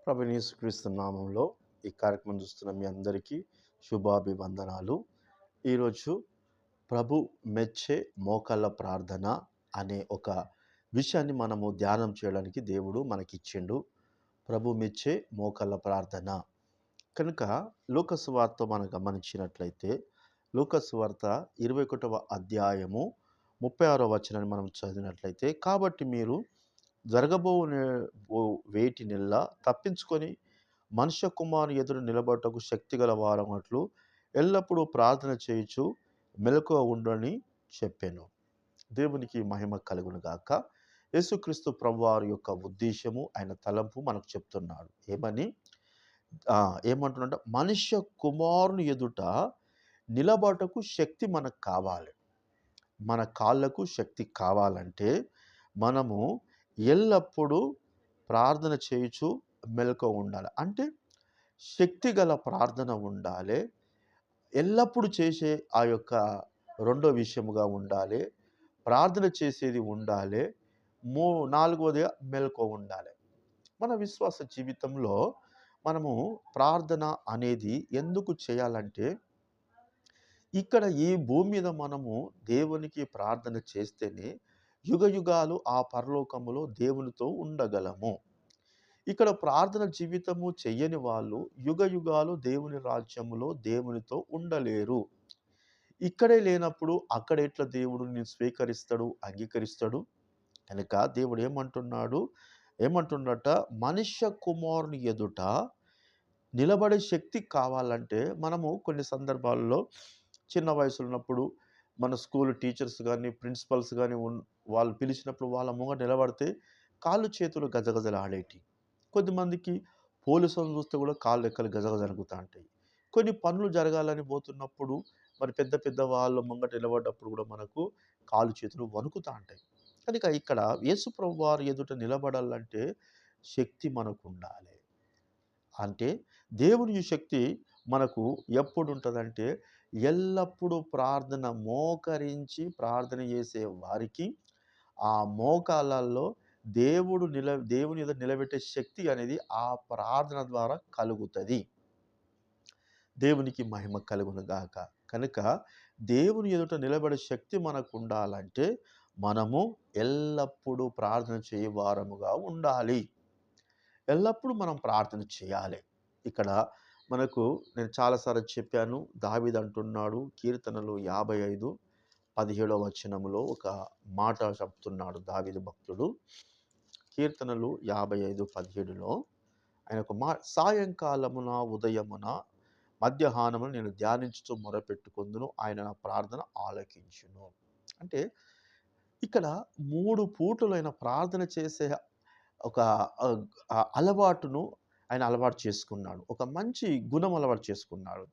ప్రభువైన యేసుక్రీస్తు నామంలో ఈ కార్యక్రమం చూస్తున్న మీ అందరికీ శుభాభివందనాలు. ఈరోజు ప్రభు మెచ్చే మోకాళ్ళ ప్రార్థన అనే ఒక విషయాన్ని మనము ధ్యానం చేయడానికి దేవుడు మనకిచ్చిండు. ప్రభు మెచ్చే మోకాళ్ళ ప్రార్థన కనుక లూకా సువార్త మనం గమనించినట్లయితే లూకా సువార్త 21వ అధ్యాయము 36వ వచనాన్ని మనం చదివినట్లయితే, కాబట్టి మీరు వేటినెల్లా తప్పించుకొని మనుష్య కుమారుని ఎదురు నిలబడుటకు శక్తిగల వారమట్లు ఎల్లప్పుడూ ప్రార్థన చేయుచు మెలకువ ఉండని చెప్పాను. దేవునికి మహిమ కలుగును గాక. యేసుక్రీస్తు ప్రభువారి యొక్క ఉద్దేశము, ఆయన తలంపు మనకు చెప్తున్నాడు. ఏమంటున్నాడంటే, మనుష్య కుమారుని ఎదుట నిలబడటకు శక్తి మనకు కావాలి. మన కాళ్ళకు శక్తి కావాలంటే మనము ఎల్లప్పుడూ ప్రార్థన చేయుచు మెలకువ ఉండాలి. అంటే శక్తి గల ప్రార్థన ఉండాలి. ఎల్లప్పుడూ చేసే ఆ యొక్క రెండో విషయముగా ఉండాలి. ప్రార్థన చేసేది ఉండాలి. నాలుగవదిగా మెలకువ ఉండాలి. మన విశ్వాస జీవితంలో మనము ప్రార్థన అనేది ఎందుకు చేయాలంటే, ఇక్కడ ఈ భూమి మీద మనము దేవునికి ప్రార్థన చేస్తేనే యుగయుగాలు ఆ పరలోకములో దేవునితో ఉండగలము. ఇక్కడ ప్రార్థన జీవితము చెయ్యని వాళ్ళు యుగయుగాలు దేవుని రాజ్యములో దేవునితో ఉండలేరు. ఇక్కడే లేనప్పుడు అక్కడ ఎట్లా దేవుడు నిన్ను స్వీకరిస్తాడు, అంగీకరిస్తాడు? కనుక దేవుడు ఏమంటున్నట, మనుష్య కుమారుని ఎదుట నిలబడే శక్తి కావాలంటే మనము కొన్ని సందర్భాల్లో చిన్న వయసులో ఉన్నప్పుడు మన స్కూల్ టీచర్స్ కానీ, ప్రిన్సిపల్స్ కానీ వాళ్ళు పిలిచినప్పుడు వాళ్ళ ముంగట నిలబడితే కాళ్ళు చేతులు గజగజలాడేటి. కొద్దిమందికి పోలీసులను చూస్తే కూడా కాళ్ళు రెక్కలు గజగజ వణుకుతా ఉంటాయి. కొన్ని పనులు జరగాలని పోతున్నప్పుడు మరి పెద్ద పెద్ద వాళ్ళ ముంగట నిలబడ్డప్పుడు కూడా మనకు కాళ్ళు చేతులు వణుకుతా ఉంటాయి. కనుక ఇక్కడ యేసుప్రభు వారి ఎదుట నిలబడాలంటే శక్తి మనకు ఉండాలి. అంటే దేవుని శక్తి మనకు ఎప్పుడు ఉంటుందంటే, ఎల్లప్పుడూ మోకరించి ప్రార్థన చేసే వారికి ఆ మోకాళ్ళల్లో దేవుని ఎదుట నిలబెట్టే శక్తి అనేది ఆ ప్రార్థన ద్వారా కలుగుతుంది. దేవునికి మహిమ కలుగును గాక. కనుక దేవుని ఎదుట నిలబడే శక్తి మనకు ఉండాలంటే మనము ఎల్లప్పుడూ ప్రార్థన చేయవారముగా ఉండాలి. ఎల్లప్పుడూ మనం ప్రార్థన చేయాలి. ఇక్కడ మనకు నేను చాలాసార్లు చెప్పాను, దావీదు అంటున్నాడు కీర్తనలు 55:17 వచనములో ఒక మాట చెప్తున్నాడు దావీదు భక్తుడు. కీర్తనలు 55:17లో ఆయన ఒక సాయంకాలమున ఉదయమున మధ్యాహ్నమున నేను ధ్యానించుతూ మొరపెట్టుకొందును, ఆయన నా ప్రార్థన ఆలకించును. అంటే ఇక్కడ 3 పూటలు ఆయన ప్రార్థన చేసే ఒక అలవాటును ఆయన అలవాటు చేసుకున్నాడు. ఒక మంచి గుణం అలవాటు చేసుకున్నాడు.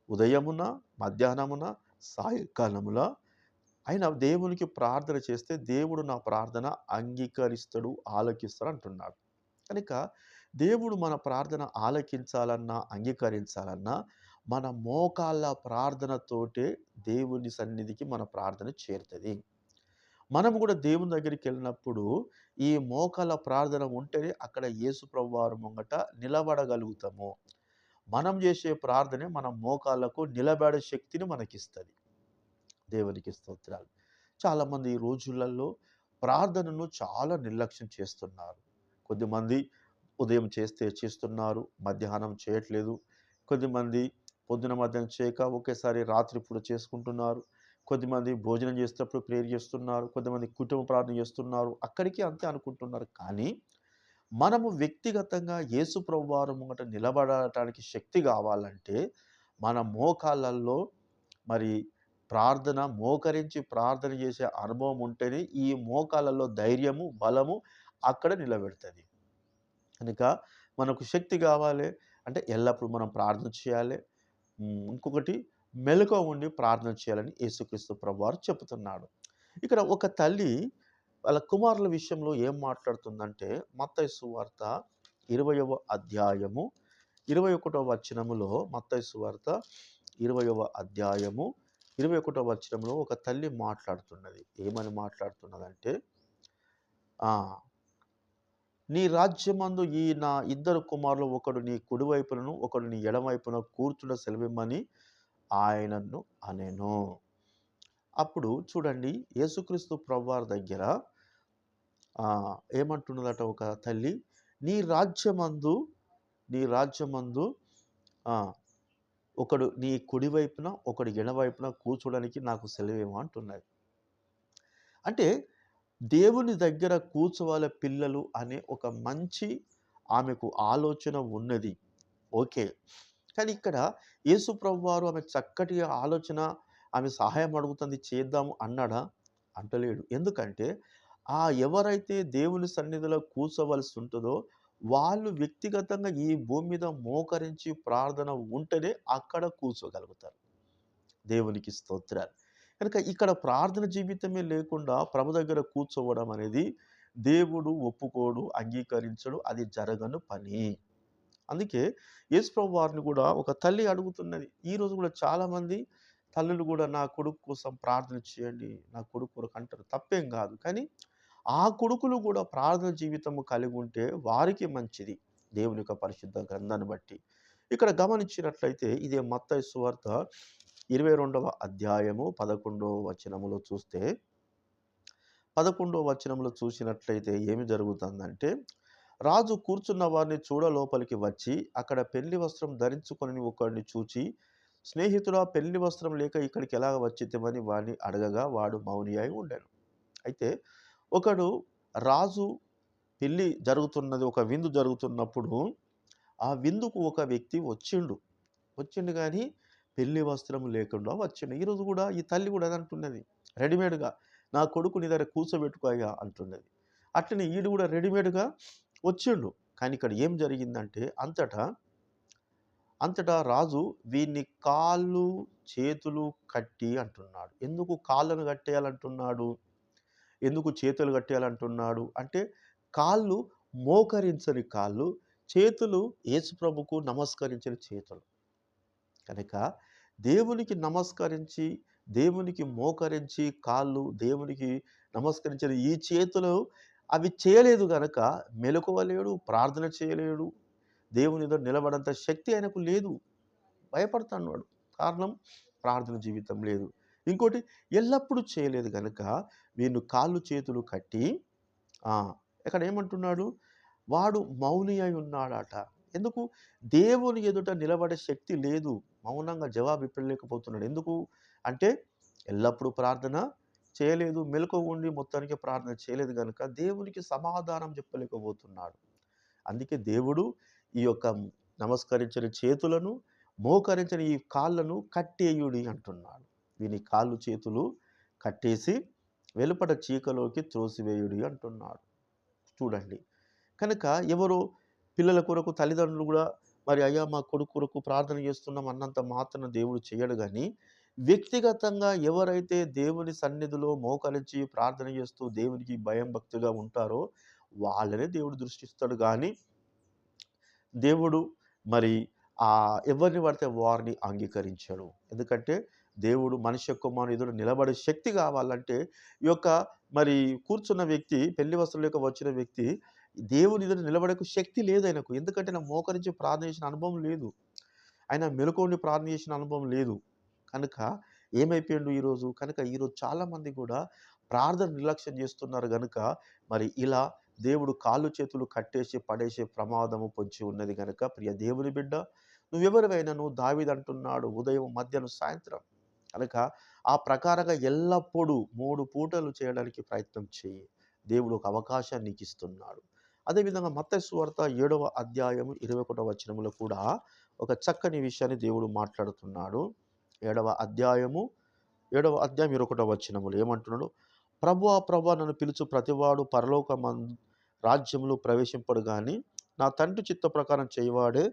ఉదయమున, మధ్యాహ్నమున, సాయంకాలమున ఆయన దేవునికి ప్రార్థన చేస్తే దేవుడు నా ప్రార్థన అంగీకరిస్తాడు, ఆలకిస్తాడు అంటున్నాడు. కనుక దేవుడు మన ప్రార్థన ఆలకించాలన్నా, అంగీకరించాలన్నా మన మోకాళ్ళ ప్రార్థనతోటే దేవుని సన్నిధికి మన ప్రార్థన చేరుతుంది. మనం కూడా దేవుని దగ్గరికి వెళ్ళినప్పుడు ఈ మోకాళ్ళ ప్రార్థన ఉంటేనే అక్కడ యేసు ప్రభువారి ముంగట నిలబడగలుగుతాము. మనం చేసే ప్రార్థనే మన మోకాళ్ళకు నిలబడే శక్తిని మనకిస్తుంది. దేవునికి స్తోత్రాలు. చాలామంది ఈ రోజులలో ప్రార్థనను చాలా నిర్లక్ష్యం చేస్తున్నారు. కొద్దిమంది ఉదయం చేస్తున్నారు, మధ్యాహ్నం చేయట్లేదు. కొద్దిమంది పొద్దున మధ్యాహ్నం చేయక ఒకేసారి రాత్రిపూట చేసుకుంటున్నారు. కొద్దిమంది భోజనం చేసేటప్పుడు ప్రేయర్ చేస్తున్నారు. కొంతమంది కుటుంబ ప్రార్థన చేస్తున్నారు. అక్కడికి అంతే అనుకుంటున్నారు. కానీ మనము వ్యక్తిగతంగా యేసు ప్రభువారి ముంగట నిలబడటానికి శక్తి కావాలంటే మన మోకాళ్ళల్లో మరి మోకరించి ప్రార్థన చేసే అనుభవం ఉంటేనే ఈ మోకాళ్ళల్లో ధైర్యము, బలము అక్కడ నిలబెడుతుంది. కనుక మనకు శక్తి కావాలి అంటే ఎల్లప్పుడూ మనం ప్రార్థన చేయాలి. ఇంకొకటి మెలకువ ఉండి ప్రార్థన చేయాలని యేసుక్రీస్తు ప్రభువారు చెబుతున్నాడు. ఇక్కడ ఒక తల్లి వాళ్ళ కుమారుల విషయంలో ఏం మాట్లాడుతుందంటే, మత్తయి సువార్త 20వ అధ్యాయము 21వ వచనములో, మత్తయి సువార్త 20వ అధ్యాయము 21వ వచనంలో ఒక తల్లి మాట్లాడుతున్నది. ఏమని మాట్లాడుతున్నదంటే, నీ రాజ్యమందు ఈ నా ఇద్దరు కుమారులు ఒకడు నీ కుడివైపునను ఒకడు నీ ఎడమవైపున కూర్చుండ సెలవిమ్మని ఆయనను అనెను. అప్పుడు చూడండి, యేసుక్రీస్తు ప్రభువారి దగ్గర ఏమంటున్నదట ఒక తల్లి, నీ రాజ్యమందు నీ రాజ్యమందు ఒకడు నీ కుడివైపున ఒకడు ఎడమవైపున కూర్చోడానికి నాకు సెలవేమో అంటున్నది. అంటే దేవుని దగ్గర కూర్చోవాలి పిల్లలు అనే ఒక మంచి ఆమెకు ఆలోచన ఉన్నది. ఓకే. కానీ ఇక్కడ యేసు ప్రభువారు ఆమె చక్కటి ఆలోచన, ఆమె సహాయం అడుగుతుంది చేద్దాము అన్నాడా? అంటలేడు. ఎందుకంటే ఎవరైతే దేవుని సన్నిధిలో కూర్చోవలసి ఉంటుందో వాళ్ళు వ్యక్తిగతంగా ఈ భూమి మీద మోకరించి ప్రార్థన ఉంటేనే అక్కడ కూర్చోగలుగుతారు. దేవునికి స్తోత్రాలు. కనుక ఇక్కడ ప్రార్థన జీవితమే లేకుండా ప్రభు దగ్గర కూర్చోవడం అనేది దేవుడు ఒప్పుకోడు, అంగీకరించడు, అది జరగని పని. అందుకే యేసుప్రభు వారిని కూడా ఒక తల్లి అడుగుతున్నది. ఈరోజు కూడా చాలామంది తల్లులు కూడా నా కొడుకు కోసం ప్రార్థన చేయండి, నా కొడుకు కొరకు అంటారు. తప్పేం కాదు. కానీ ఆ కొడుకులు కూడా ప్రార్థన జీవితము కలిగి ఉంటే వారికి మంచిది, దేవుని యొక్క పరిశుద్ధ గ్రంథాన్ని బట్టి. ఇక్కడ గమనించినట్లయితే ఇదే మత్తయి సువార్త 22వ అధ్యాయము 11వ వచనములో చూస్తే, 11వ వచనంలో చూసినట్లయితే ఏమి జరుగుతుందంటే, రాజు కూర్చున్న వారిని చూడ లోపలికి వచ్చి అక్కడ పెళ్లి వస్త్రం ధరించుకొని ఒకడిని చూచి, స్నేహితుడా, పెళ్లి వస్త్రం లేక ఇక్కడికి ఎలాగ వచ్చితమని వాడిని అడగగా వాడు మౌని అయి ఉండెను. అయితే ఒకడు రాజు పెళ్లి జరుగుతున్నది, ఒక విందు జరుగుతున్నప్పుడు ఆ విందుకు ఒక వ్యక్తి వచ్చిండు కానీ పెళ్లి వస్త్రం లేకుండా వచ్చిండు. ఈరోజు కూడా ఈ తల్లి కూడా అది అంటున్నది, రెడీమేడ్గా నా కొడుకు నీ దగ్గర కూర్చోబెట్టుకోగా అంటున్నది. అట్లనే ఈడు కూడా రెడీమేడ్గా వచ్చిండు. కానీ ఇక్కడ ఏం జరిగిందంటే అంతటా రాజు వీన్ని కాళ్ళు చేతులు కట్టి అంటున్నాడు. ఎందుకు కాళ్ళను కట్టేయాలంటున్నాడు, ఎందుకు చేతులు కట్టేయాలంటున్నాడు అంటే, కాళ్ళు మోకరించని కాళ్ళు, చేతులు యేసుప్రభుకు నమస్కరించిన చేతులు. కనుక దేవునికి నమస్కరించి, దేవునికి మోకరించి కాళ్ళు దేవునికి నమస్కరించిన ఈ చేతులు అవి చేయలేదు గనక మెలకువలేడు, ప్రార్థన చేయలేడు, దేవుని ఎదుట నిలబడంత శక్తి ఆయనకు లేదు, భయపడుతున్నాడు. కారణం ప్రార్థన జీవితం లేదు. ఇంకోటి ఎల్లప్పుడూ చేయలేదు కనుక వీళ్ళు కాళ్ళు చేతులు కట్టి ఇక్కడ ఏమంటున్నాడు, వాడు మౌని అయి ఉన్నాడట. ఎందుకు? దేవుని ఎదుట నిలబడే శక్తి లేదు, మౌనంగా జవాబు ఇప్పలేకపోతున్నాడు. ఎందుకు అంటే ఎల్లప్పుడూ ప్రార్థన చేయలేదు, మెలకువ ఉండి మొత్తానికి ప్రార్థన చేయలేదు కనుక దేవునికి సమాధానం చెప్పలేకపోతున్నాడు. అందుకే దేవుడు ఈ యొక్క నమస్కరించిన చేతులను, మోకరించిన ఈ కాళ్ళను కట్టేయుడి అంటున్నాడు. వీని కాళ్ళు చేతులు కట్టేసి వెలుపట చీకలోకి త్రోసివేయుడి అంటున్నాడు. చూడండి, కనుక ఎవరో పిల్లల కొరకు తల్లిదండ్రులు కూడా మరి అయ్యా మా కొడుకు కొరకు ప్రార్థన చేస్తున్నాం అన్నంత మాత్రం దేవుడు చేయడు. కానీ వ్యక్తిగతంగా ఎవరైతే దేవుని సన్నిధిలో మోకరించి ప్రార్థన చేస్తూ దేవునికి భయం భక్తిగా ఉంటారో వాళ్ళనే దేవుడు దృష్టిస్తాడు. కానీ దేవుడు మరి ఎవరిని పడితే వారిని అంగీకరించాడు. ఎందుకంటే దేవుడు మనిషి యొక్క కుమారుని ఎదుట నిలబడే శక్తి కావాలంటే ఈ యొక్క మరి కూర్చున్న వ్యక్తి, పెళ్లి వస్త్రం లేక వచ్చిన వ్యక్తి దేవుని ఎదుట నిలబడకు శక్తి లేదు ఆయనకు. ఎందుకంటే నా మోకరించి ప్రార్థన చేసిన అనుభవం లేదు, ఆయన మెలకువని ప్రార్థన చేసిన అనుభవం లేదు. కనుక ఏమైపోయిండు ఈరోజు? కనుక ఈరోజు చాలామంది కూడా ప్రార్థన నిర్లక్ష్యం చేస్తున్నారు. కనుక మరి ఇలా దేవుడు కాళ్ళు చేతులు కట్టేసి పడేసే ప్రమాదము పొంచి ఉన్నది. కనుక ప్రియ దేవుని బిడ్డ, నువ్వెవరివైనాను దావీదు అంటున్నాడు ఉదయం మధ్యాహ్నం సాయంత్రం. కనుక ఆ ప్రకారంగా ఎల్లప్పుడూ 3 పూటలు చేయడానికి ప్రయత్నం చేయి, దేవుడు ఒక అవకాశాన్ని నీకు ఇస్తున్నాడు. అదేవిధంగా మత్తయి సువార్త 7వ అధ్యాయము 21వ వచనములో కూడా ఒక చక్కని విషయాన్ని దేవుడు మాట్లాడుతున్నాడు. 7వ అధ్యాయం 21వ వచనములో ఏమంటున్నాడు, ప్రభువా ప్రభువా నన్ను పిలుచు ప్రతివాడు పరలోక రాజ్యంలో ప్రవేశింపడు కానీ నా తండ్రి చిత్త ప్రకారం చేయవాడే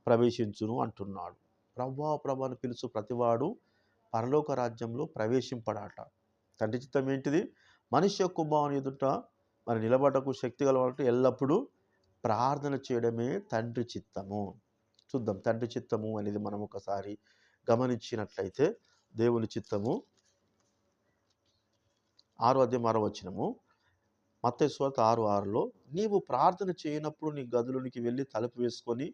ప్రవేశించును అంటున్నాడు. ప్రభువా ప్రభువా అని పిలుచు ప్రతివాడు పరలోక రాజ్యంలో ప్రవేశింపడాట. తండ్రి చిత్తం ఏంటిది? మనిషి కుమారుని ఎదుట మరి నిలబడకు శక్తి గలవాలంటే ఎల్లప్పుడూ ప్రార్థన చేయడమే తండ్రి చిత్తము. చూద్దాం తండ్రి చిత్తము అనేది మనం ఒకసారి గమనించినట్లయితే, దేవుని చిత్తము 6వ అధ్యాయం 6వ వచనము, మత్తయి సువార్త 6:6లో నీవు ప్రార్థన చేయనప్పుడు నీ గదిలోనికి వెళ్ళి తలుపు వేసుకొని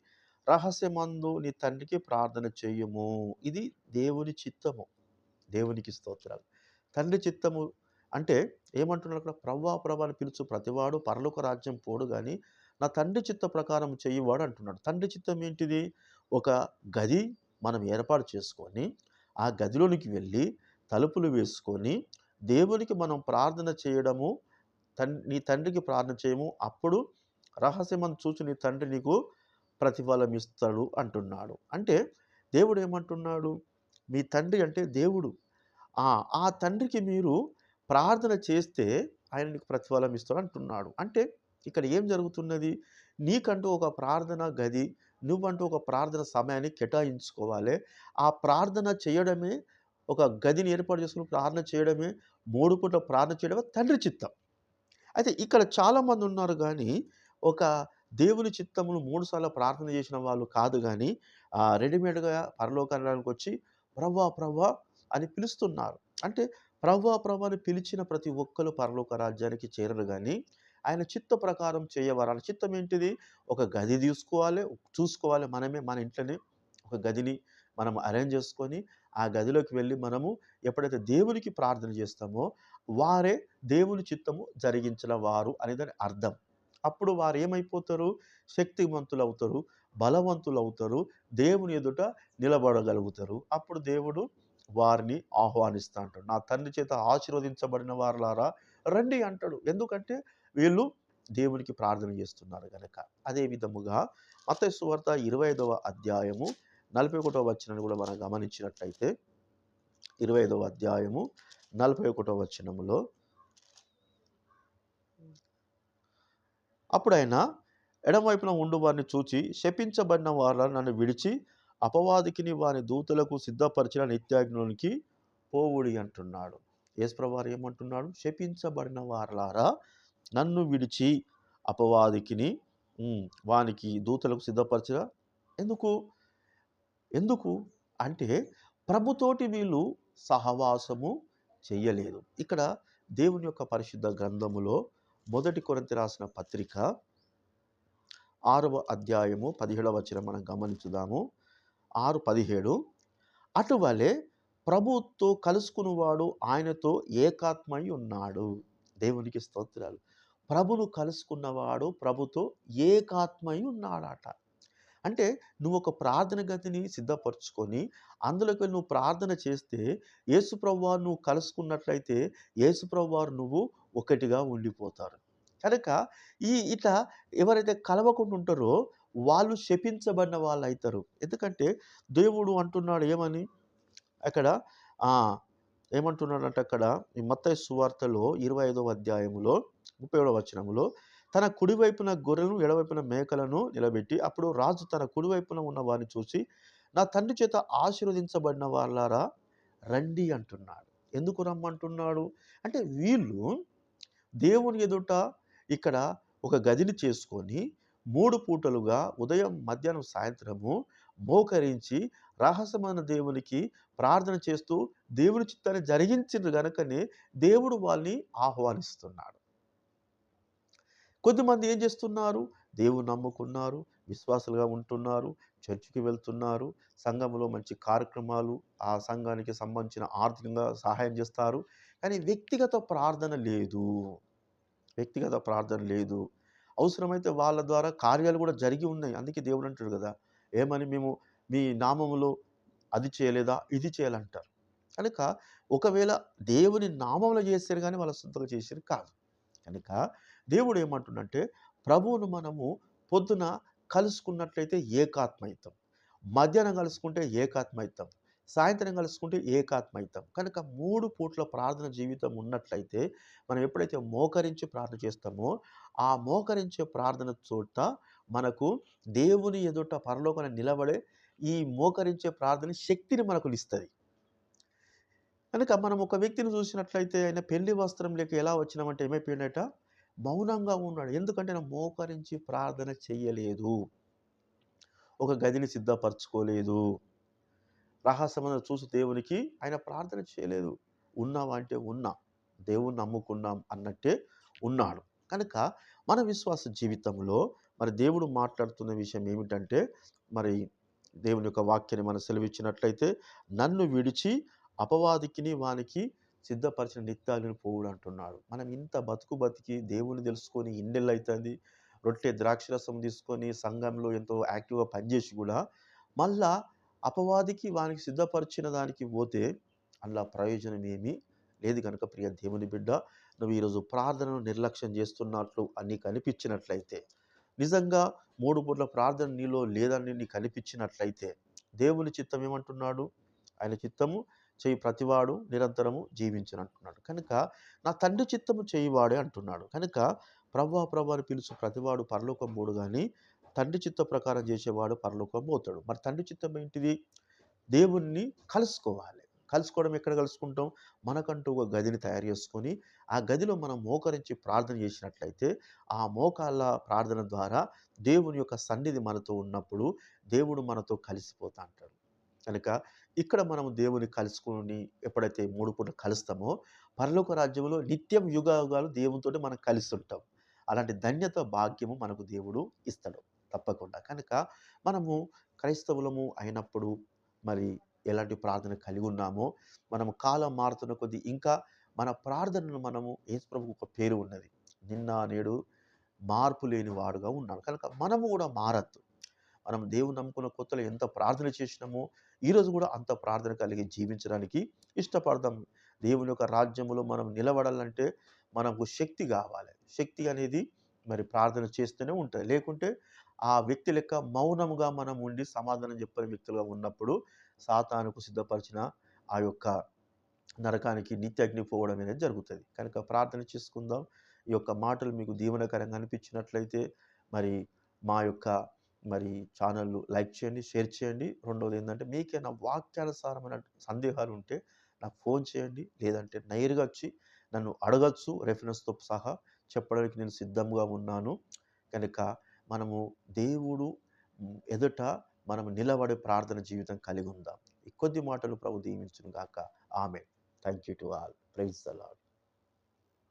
రహస్యమందు నీ తండ్రికి ప్రార్థన చెయ్యుము. ఇది దేవుని చిత్తము. దేవునికి స్తోత్రాలు. తండ్రి చిత్తము అంటే ఏమంటున్నాడు అక్కడ? ప్రభువా ప్రభువా అని పిలుచు ప్రతివాడు పరలోక రాజ్యం పోడు గాని నా తండ్రి చిత్త ప్రకారం చేయువాడు అంటున్నాడు. తండ్రి చిత్తం ఏంటిది? ఒక గది మనం ఏర్పాటు చేసుకొని, ఆ గదిలోనికి వెళ్ళి తలుపులు వేసుకొని, దేవునికి మనం ప్రార్థన చేయడము, నీ తండ్రికి ప్రార్థన చేయము. అప్పుడు రహస్యమందు చూచి నీ తండ్రి నీకు ప్రతిఫలం ఇస్తాడు అంటున్నాడు. అంటే దేవుడు ఏమంటున్నాడు? మీ తండ్రి అంటే దేవుడు. ఆ తండ్రికి మీరు ప్రార్థన చేస్తే ఆయన నీకు ప్రతిఫలం ఇస్తాడు అంటున్నాడు. అంటే ఇక్కడ ఏం జరుగుతున్నది? నీకంటూ ఒక ప్రార్థన గది, నువ్వంటూ ఒక ప్రార్థన సమయాన్ని కేటాయించుకోవాలి. ఆ ప్రార్థన చేయడమే, ఒక గదిని ఏర్పాటు చేసుకొని ప్రార్థన చేయడమే, 3 పూట్ల ప్రార్థన చేయడమే తండ్రి చిత్తం. అయితే ఇక్కడ చాలామంది ఉన్నారు గానీ, ఒక దేవుని చిత్తమును 3 సార్లు ప్రార్థన చేసిన వాళ్ళు కాదు గానీ, రెడీమేడ్‌గా పరలోకానికొచ్చి ప్రభువా ప్రభువా అని పిలుస్తున్నారు. అంటే ప్రభువా ప్రభువా అని పిలిచిన ప్రతి ఒక్కరు పరలోక రాజ్యానికి చేరరు గానీ, ఆయన చిత్త ప్రకారం చేయవారు. ఆయన చిత్తం ఏంటిది? ఒక గది చూసుకోవాలి మనమే మన ఇంట్లోనే ఒక గదిని మనం అరేంజ్ చేసుకొని, ఆ గదిలోకి వెళ్ళి మనము ఎప్పుడైతే దేవునికి ప్రార్థన చేస్తామో, వారే దేవుని చిత్తము జరిగించిన వారు అని దాని అర్థం. అప్పుడు వారేమైపోతారు? శక్తివంతులవుతారు, బలవంతులవుతారు, దేవుని ఎదుట నిలబడగలుగుతారు. అప్పుడు దేవుడు వారిని ఆహ్వానిస్తా అంటాడు. నా తండ్రి చేత ఆశీర్వదించబడిన వారలారా రండి అంటాడు. ఎందుకంటే వీళ్ళు దేవునికి ప్రార్థన చేస్తున్నారు గనక. అదే విధముగా మత్తయి సువార్త 25వ అధ్యాయము 41వ వచనాన్ని కూడా మనం గమనించినట్లయితే 25వ అధ్యాయము 41వ వచనములో అప్పుడాయన ఎడమవైపున ఉండు వారిని చూచి శపించబడిన వారలారా నన్ను విడిచి అపవాదికిని వాని దూతలకు సిద్ధపరిచిన నిత్యాగ్నిలోనికి పోవుడి అంటున్నాడు. యేసుప్రభువారు ఏమంటున్నాడు? శపించబడిన వారలారా నన్ను విడిచి అపవాదికిని వానికి దూతలకు సిద్ధపరిచిన ఎందుకు? ఎందుకు అంటే ప్రభుతోటి వీళ్ళు సహవాసము చెయ్యలేదు. ఇక్కడ దేవుని యొక్క పరిశుద్ధ గ్రంథములో 1 కొరింథీ రాసిన పత్రిక 6వ అధ్యాయము 17వ వచనం మనం గమనించుదాము. 6:17 అటువలే ప్రభుతో కలుసుకునివాడు ఆయనతో ఏకాత్మై ఉన్నాడు. దేవునికి స్తోత్రాలు. ప్రభును కలుసుకున్నవాడు ప్రభుతో ఏకాత్మై ఉన్నాడట. అంటే నువ్వు ఒక ప్రార్థన గదిని సిద్ధపరచుకొని అందులోకి వెళ్ళి నువ్వు ప్రార్థన చేస్తే యేసుప్రభువారు నువ్వు కలుసుకున్నట్లయితే యేసుప్రభువారు నువ్వు ఒకటిగా ఉండిపోతారు. కనుక ఇట్లా ఎవరైతే కలవకుండా ఉంటారో వాళ్ళు శపించబడిన వాళ్ళు అవుతారు. ఎందుకంటే దేవుడు అంటున్నాడు ఏమని అక్కడ ఏమంటున్నాడంటే అక్కడ ఈ మత్తయి సువార్తలో 25వ అధ్యాయములో 37వ వచనములో తన కుడివైపున గొర్రెలను ఎడవైపున మేకలను నిలబెట్టి అప్పుడు రాజు తన కుడివైపున ఉన్న వారిని చూసి నా తండ్రి చేత ఆశీర్వదించబడిన వాళ్ళారా రండి అంటున్నాడు. ఎందుకు రమ్మంటున్నాడు అంటే వీళ్ళు దేవుని ఎదుట ఇక్కడ ఒక గదిని చేసుకొని 3 పూటలుగా ఉదయం మధ్యాహ్నం సాయంత్రము మోకరించి రహస్యమైన దేవునికి ప్రార్థన చేస్తూ దేవుని చిత్తాన్ని జరిగించిన గనుకనే దేవుడు వాళ్ళని ఆహ్వానిస్తున్నాడు. కొద్దిమంది ఏం చేస్తున్నారు? దేవుని నమ్ముకున్నారు, విశ్వాసులుగా ఉంటున్నారు, చర్చికి వెళ్తున్నారు, సంఘంలో మంచి కార్యక్రమాలు, ఆ సంఘానికి సంబంధించిన ఆర్థికంగా సహాయం చేస్తారు. కానీ వ్యక్తిగత ప్రార్థన లేదు. వ్యక్తిగత ప్రార్థన లేదు. అవసరమైతే వాళ్ళ ద్వారా కార్యాలు కూడా జరిగి ఉన్నాయి. అందుకే దేవుడు అంటాడు కదా, ఏమని మేము మీ నామములో అది చేయలేదా, ఇది చేయాలంటారు. కనుక ఒకవేళ దేవుని నామంలో చేశారు కానీ వాళ్ళ సొంతంగా చేశారు కాదు. కనుక దేవుడు ఏమంటుండంటే ప్రభువును మనము పొద్దున కలుసుకున్నట్లయితే ఏకాత్మైతం, మధ్యాహ్నం కలుసుకుంటే ఏకాత్మైతం, సాయంత్రం కలుసుకుంటే ఏకాత్మైతం. కనుక 3 పూట్ల ప్రార్థన జీవితం ఉన్నట్లయితే మనం ఎప్పుడైతే మోకరించి ప్రార్థన చేస్తామో ఆ మోకరించే ప్రార్థన చోట మనకు దేవుని ఎదుట పరలోకన నిలబడే ఈ మోకరించే ప్రార్థన శక్తిని మనకు ఇస్తుంది. కనుక మనం ఒక వ్యక్తిని చూసినట్లయితే ఆయన పెళ్లి వస్త్రం లేక ఎలా వచ్చినామంటే ఏమైపోయినట మౌనంగా ఉన్నాడు. ఎందుకంటే ఆయన మోకరించి ప్రార్థన చెయ్యలేదు, ఒక గదిని సిద్ధపరచుకోలేదు, రహస్యమైన చూసి దేవునికి ఆయన ప్రార్థన చేయలేదు. ఉన్నావా అంటే ఉన్నా, దేవుణ్ణి నమ్ముకున్నాం అన్నట్టే ఉన్నాడు. కనుక మన విశ్వాస జీవితంలో మరి దేవుడు మాట్లాడుతున్న విషయం ఏమిటంటే, మరి దేవుని యొక్క వాక్యాన్ని మనం సెలవిచ్చినట్లయితే, నన్ను విడిచి అపవాదికిని వానికి సిద్ధపరిచిన నిత్యాగ్ని పోవుడు అంటున్నాడు. మనం ఇంత బతికి దేవుని తెలుసుకొని ఇన్నేళ్ళైతుంది. రొట్టె ద్రాక్షరసం తీసుకొని సంఘంలో ఎంతో యాక్టివ్‌గా పనిచేసి కూడా మళ్ళా అపవాదికి వానికి సిద్ధపరిచిన దానికి పోతే అందులో ప్రయోజనం ఏమీ లేదు. కనుక ప్రియ దేవుని బిడ్డ, నువ్వు ఈరోజు ప్రార్థనను నిర్లక్ష్యం చేస్తున్నట్లు నీకు అనిపించినట్లయితే, నిజంగా 3 పూట్ల ప్రార్థన నీలో లేదని నీకు అనిపించినట్లయితే, దేవుని చిత్తం ఏమంటున్నాడు? ఆయన చిత్తము చేయి ప్రతివాడు నిరంతరము జీవించునంటున్నాడు. కనుక నా తండ్రి చిత్తము చేయువాడే అంటున్నాడు. కనుక ప్రభువా ప్రభువా అని పిలుచు ప్రతివాడు పరలోకం పోడు గాని, తండ్రి చిత్త ప్రకారం చేసేవాడు పరలోకం పోతాడు. మరి తండ్రి చిత్తం ఏంటిది? దేవుణ్ణి కలుసుకోవాలి. కలుసుకోవడం ఎక్కడ కలుసుకుంటాం? మనకంటూ ఒక గదిని తయారు చేసుకొని, ఆ గదిలో మనం మోకరించి ప్రార్థన చేసినట్లయితే, ఆ మోకాళ్ళ ప్రార్థన ద్వారా దేవుని యొక్క సన్నిధి మనతో ఉన్నప్పుడు, దేవుడు మనతో కలిసిపోతా అంటాడు. కనుక ఇక్కడ మనము దేవుని కలుసుకొని ఎప్పుడైతే 3 పూటలు కలుస్తామో, పరలోక రాజ్యంలో నిత్యం యుగాయుగాలు దేవునితోటి మనం కలిసుంటాం. అలాంటి ధన్యత, భాగ్యము మనకు దేవుడు ఇస్తాడు తప్పకుండా. కనుక మనము క్రైస్తవులము అయినప్పుడు మరి ఎలాంటి ప్రార్థన కలిగి ఉన్నామో, మనము కాలం మారుతున్న కొద్దీ ఇంకా మన ప్రార్థనను మనము, యేసుప్రభువుకు ఒక పేరు ఉన్నది. నిన్న, నేడు మార్పు లేని వాడుగా ఉన్నాడు. కనుక మనము కూడా మారొద్దు. మనం దేవుని నమ్ముకున్న కొత్తలో ఎంత ప్రార్థన చేసినామో, ఈరోజు కూడా అంత ప్రార్థన కలిగి జీవించడానికి ఇష్టపడదాం. దేవుని యొక్క రాజ్యంలో మనం నిలబడాలంటే మనకు శక్తి కావాలి. శక్తి అనేది మరి ప్రార్థన చేస్తూనే ఉంటుంది. లేకుంటే ఆ వ్యక్తి లెక్క మౌనముగా మనం ఉండి సమాధానం చెప్పని వ్యక్తులుగా ఉన్నప్పుడు సాతానుకు సిద్ధపరిచిన ఆ యొక్క నరకానికి నిత్య అగ్ని పోవడం అనేది జరుగుతుంది. కనుక ప్రార్థన చేసుకుందాం. ఈ యొక్క మాటలు మీకు దీవెనకరంగా అనిపించినట్లయితే మరి మా యొక్క మరి ఛానల్‌ను లైక్ చేయండి, షేర్ చేయండి. రెండోది ఏందంటే, మీకేమైనా వాక్యానుసారమైన సందేహాలు ఉంటే నాకు ఫోన్ చేయండి. లేదంటే నేరుగా వచ్చి నన్ను అడగొచ్చు. రెఫరెన్స్‌తో సహా చెప్పడానికి నేను సిద్ధంగా ఉన్నాను. కనుక మనము దేవుడు ఎదుట మనము నిలబడే ప్రార్థన జీవితం కలిగి ఉందాం. ఈ కొద్ది మాటలు ప్రభు దీవించును గాక. Amen. Thank you to all. Praise the lord.